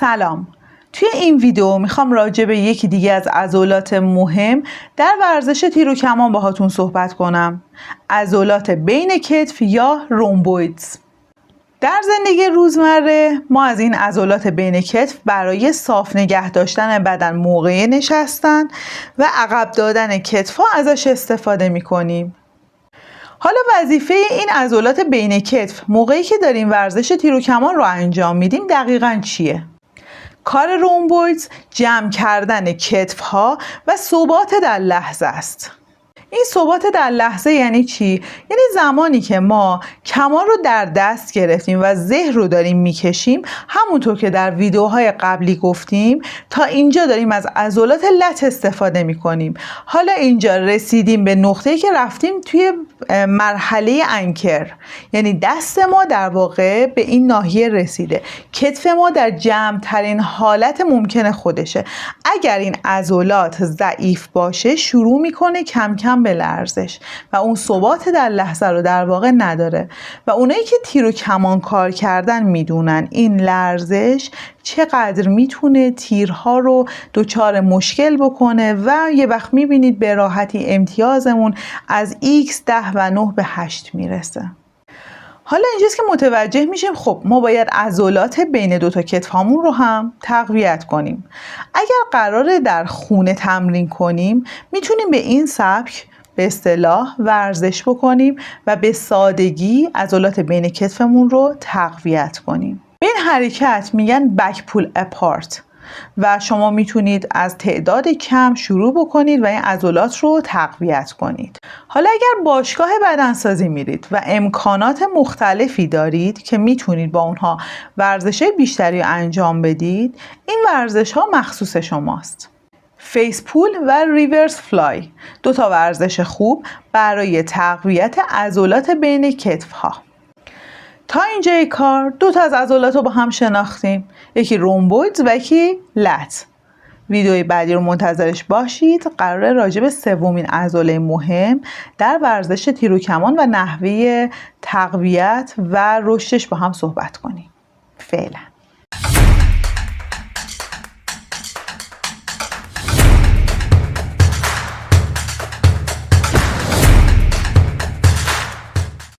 سلام. توی این ویدیو میخوام راجع به یکی دیگه از عضلات مهم در ورزش تیر و کمان باهاتون صحبت کنم. عضلات بین کتف یا رومبویدز. در زندگی روزمره ما از این عضلات بین کتف برای صاف نگه داشتن بدن موقع نشستن و عقب دادن کتف‌ها ازش استفاده میکنیم. حالا وظیفه این عضلات بین کتف موقعی که داریم ورزش تیر و کمان رو انجام میدیم دقیقاً چیه؟ کار رومبویدز جمع کردن کتف‌ها و ثبات در لحظه است. این ثبات در لحظه یعنی چی؟ یعنی زمانی که ما کمان رو در دست گرفتیم و زه رو داریم میکشیم، همونطور که در ویدیوهای قبلی گفتیم تا اینجا داریم از عضلات لت استفاده میکنیم. حالا اینجا رسیدیم به نقطه‌ای که رفتیم توی مرحله انکر، یعنی دست ما در واقع به این ناحیه رسیده، کتف ما در جمع ترین حالت ممکن خودشه. اگر این عضلات ضعیف باشه شروع میکنه کم کم به لرزش و اون ثبات در لحظه رو در واقع نداره و اونایی که تیر و کمان کار کردن میدونن این لرزش چقدر میتونه تیرها رو دچار مشکل بکنه و یه وقت میبینید به راحتی امتیازمون از x10 و 9 به 8 میرسه. حالا اینجاست که متوجه میشیم خب ما باید عضلات بین دوتا کتفامون رو هم تقویت کنیم. اگر قراره در خونه تمرین کنیم میتونیم به این سبک به اصطلاح ورزش بکنیم و به سادگی عضلات بین کتفمون رو تقویت کنیم. به این حرکت میگن بک پول اپارت و شما میتونید از تعداد کم شروع بکنید و این عضلات رو تقویت کنید. حالا اگر باشگاه بدنسازی میرید و امکانات مختلفی دارید که میتونید با اونها ورزش بیشتری انجام بدید، این ورزش ها مخصوص شماست. فیس پول و ریورس فلای، دوتا ورزش خوب برای تقویت عضلات بین کتف ها. تا اینجای کار دوتا از عضلات رو با هم شناختیم، یکی رومبویدز و یکی لت. ویدیوی بعدی رو منتظرش باشید. قراره راجع به سومین عضله مهم در ورزش تیر و کمان و نحوه تقویت و رشدش با هم صحبت کنیم. فعلا